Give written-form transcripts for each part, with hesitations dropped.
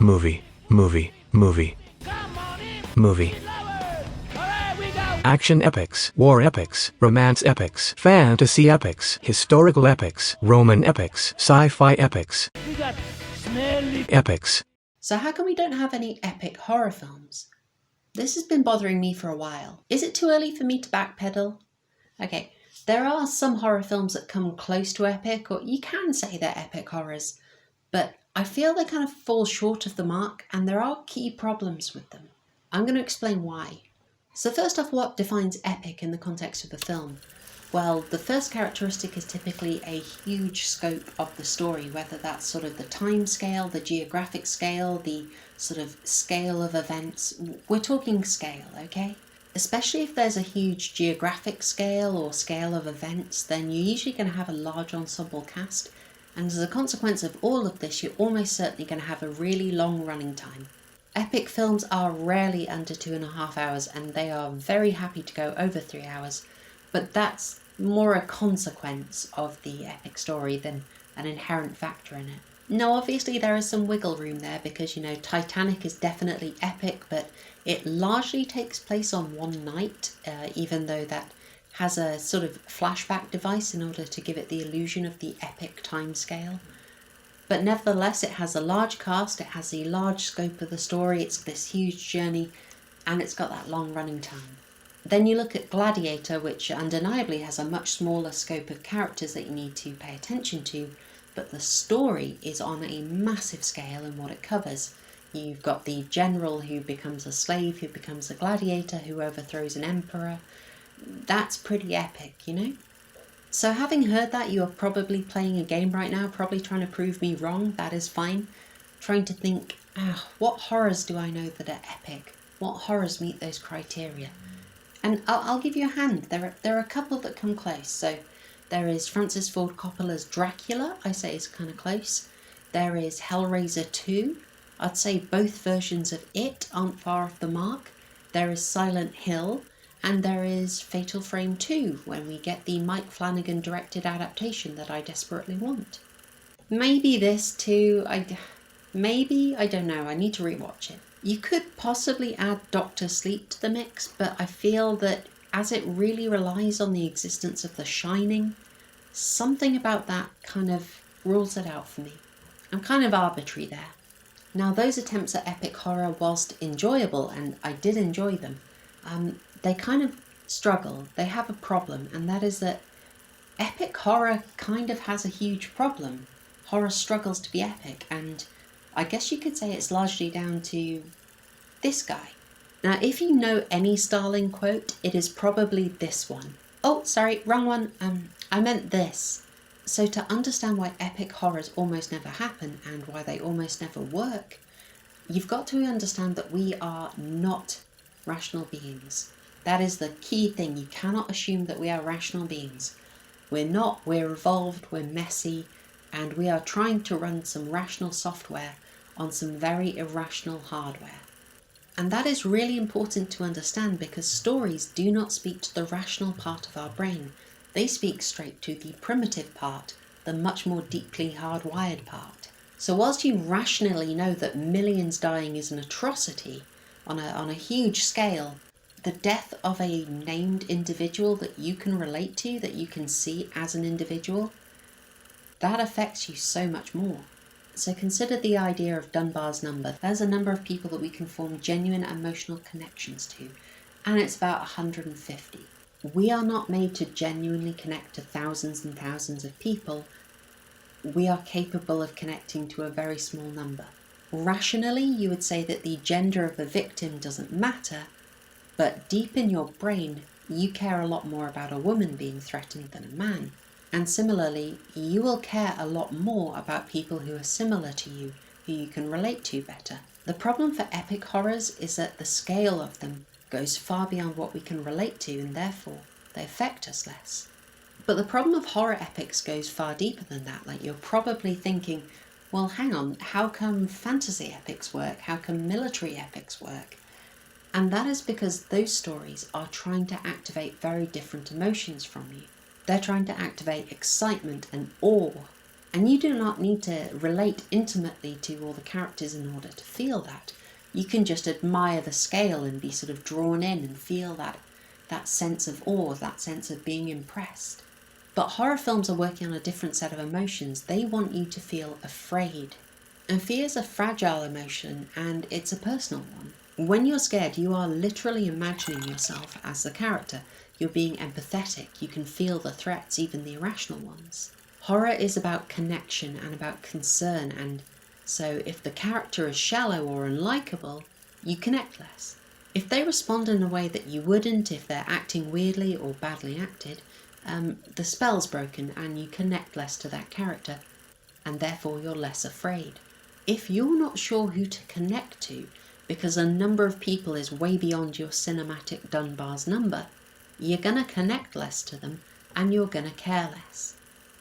movie, movie, movie, movie. Action epics, war epics, romance epics, fantasy epics, historical epics, Roman epics, sci-fi epics, epics. So how come we don't have any epic horror films? This has been bothering me for a while. Is it too early for me to backpedal? Okay, there are some horror films that come close to epic, or you can say they're epic horrors, but I feel they kind of fall short of the mark, and there are key problems with them. I'm going to explain why. So first off, what defines epic in the context of the film? Well, the first characteristic is typically a huge scope of the story, whether that's sort of the time scale, the geographic scale, the sort of scale of events. We're talking scale, okay? Especially if there's a huge geographic scale or scale of events, then you're usually going to have a large ensemble cast, and as a consequence of all of this, you're almost certainly going to have a really long running time. Epic films are rarely under 2.5 hours, and they are very happy to go over 3 hours, but that's more a consequence of the epic story than an inherent factor in it. Now, obviously there is some wiggle room there because, Titanic is definitely epic, but it largely takes place on one night, even though that has a sort of flashback device in order to give it the illusion of the epic timescale. But nevertheless, it has a large cast, it has the large scope of the story, it's this huge journey, and it's got that long running time. Then you look at Gladiator, which undeniably has a much smaller scope of characters that you need to pay attention to, but the story is on a massive scale in what it covers. You've got the general who becomes a slave, who becomes a gladiator, who overthrows an emperor. That's pretty epic, So having heard that, you are probably playing a game right now, probably trying to prove me wrong. That is fine. Trying to think, what horrors do I know that are epic? What horrors meet those criteria? And I'll give you a hand. There are a couple that come close. So there is Francis Ford Coppola's Dracula, I say is kind of close. There is Hellraiser 2. I'd say both versions of it aren't far off the mark. There is Silent Hill. And there is Fatal Frame 2, when we get the Mike Flanagan directed adaptation that I desperately want. Maybe this too, I don't know, I need to rewatch it. You could possibly add Doctor Sleep to the mix, but I feel that as it really relies on the existence of The Shining, something about that kind of rules it out for me. I'm kind of arbitrary there. Now, those attempts at epic horror, whilst enjoyable, and I did enjoy them, they kind of struggle. They have a problem, and that is that epic horror kind of has a huge problem. Horror struggles to be epic, and I guess you could say it's largely down to this guy. Now, if you know any Starling quote, it is probably this one. Oh, sorry, wrong one. I meant this. So to understand why epic horrors almost never happen and why they almost never work, you've got to understand that we are not rational beings. That is the key thing. You cannot assume that we are rational beings. We're not, we're evolved, we're messy, and we are trying to run some rational software on some very irrational hardware. And that is really important to understand because stories do not speak to the rational part of our brain. They speak straight to the primitive part, the much more deeply hardwired part. So whilst you rationally know that millions dying is an atrocity on a huge scale, the death of a named individual that you can relate to, that you can see as an individual, that affects you so much more. So consider the idea of Dunbar's number. There's a number of people that we can form genuine emotional connections to, and it's about 150. We are not made to genuinely connect to thousands and thousands of people. We are capable of connecting to a very small number. Rationally, you would say that the gender of the victim doesn't matter, but deep in your brain, you care a lot more about a woman being threatened than a man. And similarly, you will care a lot more about people who are similar to you, who you can relate to better. The problem for epic horrors is that the scale of them goes far beyond what we can relate to, and therefore they affect us less. But the problem of horror epics goes far deeper than that. Like, you're probably thinking, well, hang on, how come fantasy epics work? How come military epics work? And that is because those stories are trying to activate very different emotions from you. They're trying to activate excitement and awe, And you do not need to relate intimately to all the characters in order to feel that. You can just admire the scale and be sort of drawn in and feel that sense of awe, that sense of being impressed. But horror films are working on a different set of emotions. They want you to feel afraid. And fear is a fragile emotion, and it's a personal one. When you're scared, you are literally imagining yourself as the character. You're being empathetic. You can feel the threats, even the irrational ones. Horror is about connection and about concern, and so if the character is shallow or unlikable, you connect less. If they respond in a way that you wouldn't, if they're acting weirdly or badly acted, the spell's broken and you connect less to that character, and therefore you're less afraid. If you're not sure who to connect to, because a number of people is way beyond your cinematic Dunbar's number, you're going to connect less to them and you're going to care less.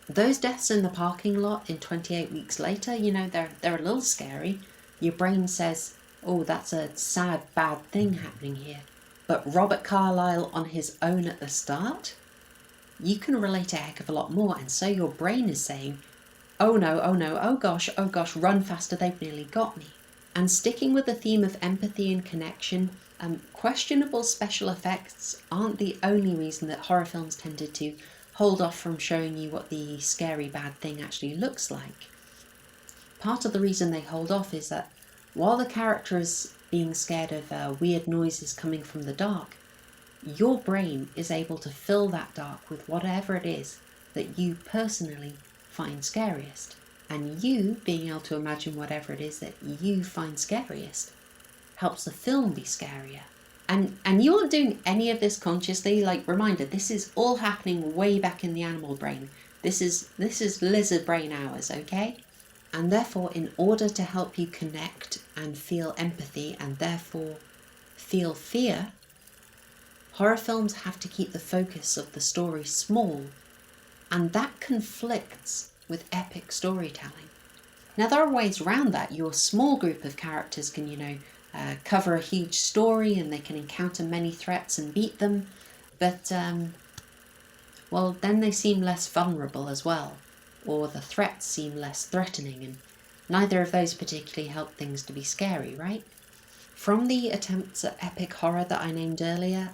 Those deaths in the parking lot in 28 Weeks Later, they're a little scary. Your brain says, oh, that's a sad, bad thing happening here. But Robert Carlyle on his own at the start, you can relate a heck of a lot more. And so your brain is saying, oh no, oh gosh, run faster, they've nearly got me. And sticking with the theme of empathy and connection, questionable special effects aren't the only reason that horror films tended to hold off from showing you what the scary bad thing actually looks like. Part of the reason they hold off is that while the character is being scared of weird noises coming from the dark, your brain is able to fill that dark with whatever it is that you personally find scariest. And you being able to imagine whatever it is that you find scariest helps the film be scarier. And you aren't doing any of this consciously. Reminder, this is all happening way back in the animal brain. This is lizard brain hours, okay? And therefore, in order to help you connect and feel empathy and therefore feel fear, horror films have to keep the focus of the story small, and that conflicts with epic storytelling. Now, there are ways around that. Your small group of characters can, cover a huge story and they can encounter many threats and beat them, but, then they seem less vulnerable as well, or the threats seem less threatening, and neither of those particularly help things to be scary, right? From the attempts at epic horror that I named earlier,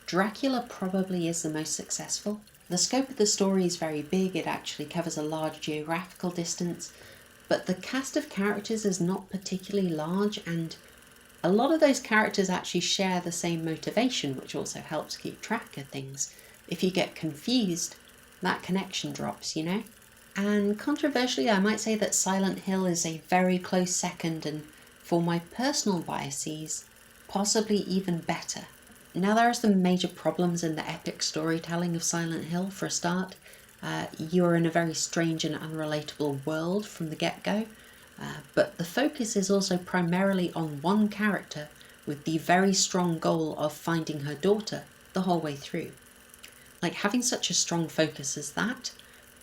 Dracula probably is the most successful. The scope of the story is very big, it actually covers a large geographical distance, but the cast of characters is not particularly large, and a lot of those characters actually share the same motivation, which also helps keep track of things. If you get confused, that connection drops, And controversially, I might say that Silent Hill is a very close second, and for my personal biases, possibly even better. Now, there are some major problems in the epic storytelling of Silent Hill. For a start, you're in a very strange and unrelatable world from the get-go, but the focus is also primarily on one character with the very strong goal of finding her daughter the whole way through. Having such a strong focus as that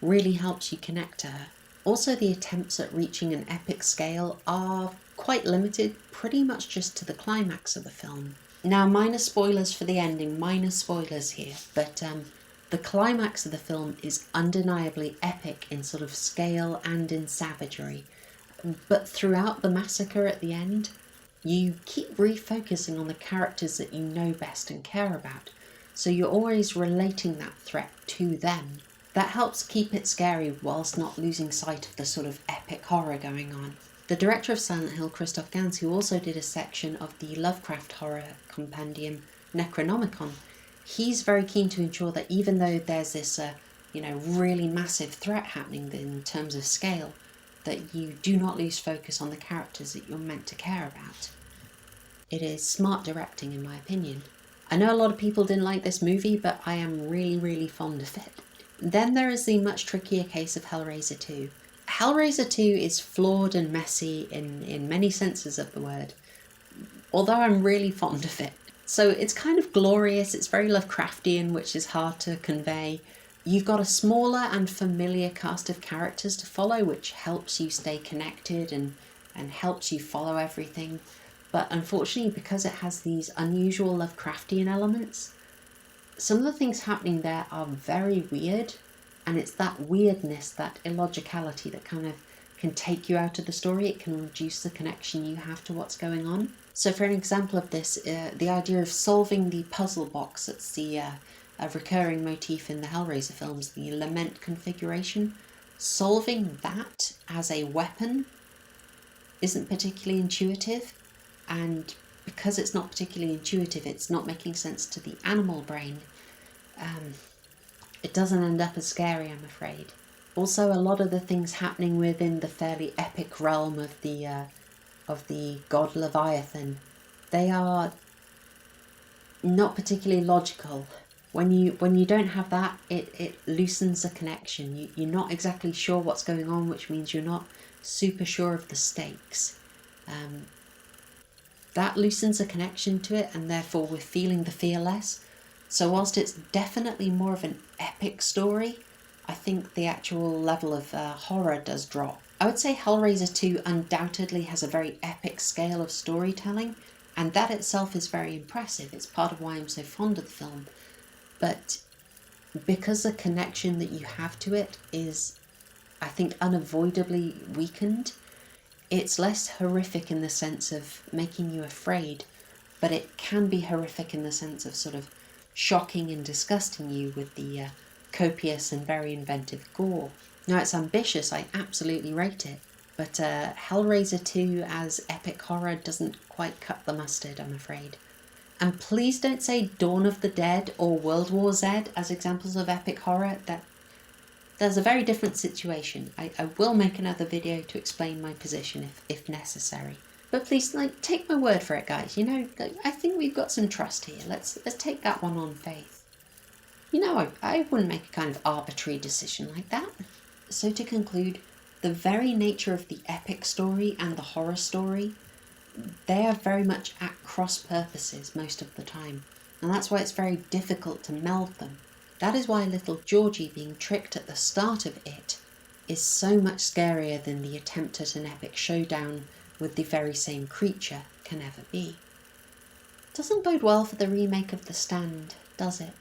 really helps you connect to her. Also, the attempts at reaching an epic scale are quite limited, pretty much just to the climax of the film. Now, minor spoilers for the ending, minor spoilers here, but the climax of the film is undeniably epic in sort of scale and in savagery. But throughout the massacre at the end, you keep refocusing on the characters that you know best and care about, so you're always relating that threat to them. That helps keep it scary whilst not losing sight of the sort of epic horror going on. The director of Silent Hill, Christoph Gans, who also did a section of the Lovecraft horror compendium Necronomicon, he's very keen to ensure that even though there's this, really massive threat happening in terms of scale, that you do not lose focus on the characters that you're meant to care about. It is smart directing, in my opinion. I know a lot of people didn't like this movie, but I am really, really fond of it. Then there is the much trickier case of Hellraiser 2. Hellraiser 2 is flawed and messy in many senses of the word, although I'm really fond of it. So it's kind of glorious, it's very Lovecraftian, which is hard to convey. You've got a smaller and familiar cast of characters to follow, which helps you stay connected and helps you follow everything. But unfortunately, because it has these unusual Lovecraftian elements, some of the things happening there are very weird, And it's that weirdness, that illogicality that kind of can take you out of the story. It can reduce the connection you have to what's going on. So for an example of this, the idea of solving the puzzle box, that's the a recurring motif in the Hellraiser films, the lament configuration, solving that as a weapon isn't particularly intuitive, and because it's not particularly intuitive, it's not making sense to the animal brain. It doesn't end up as scary, I'm afraid. Also, a lot of the things happening within the fairly epic realm of the god Leviathan, they are not particularly logical. When you don't have that, it loosens the connection. You're not exactly sure what's going on, which means you're not super sure of the stakes. That loosens the connection to it, and therefore we're feeling the fear less. So whilst it's definitely more of an epic story, I think the actual level of horror does drop. I would say Hellraiser 2 undoubtedly has a very epic scale of storytelling, and that itself is very impressive. It's part of why I'm so fond of the film. But because the connection that you have to it is, I think, unavoidably weakened, it's less horrific in the sense of making you afraid, but it can be horrific in the sense of sort of shocking and disgusting you with the copious and very inventive gore. Now, it's ambitious, I absolutely rate it, but Hellraiser 2 as epic horror doesn't quite cut the mustard, I'm afraid. And please don't say Dawn of the Dead or World War Z as examples of epic horror. There's a very different situation. I will make another video to explain my position if necessary. But please, take my word for it, guys. I think we've got some trust here. Let's take that one on faith. I wouldn't make a kind of arbitrary decision like that. So to conclude, the very nature of the epic story and the horror story, they are very much at cross purposes most of the time. And that's why it's very difficult to meld them. That is why little Georgie being tricked at the start of it is so much scarier than the attempt at an epic showdown with the very same creature can ever be. Doesn't bode well for the remake of The Stand, does it?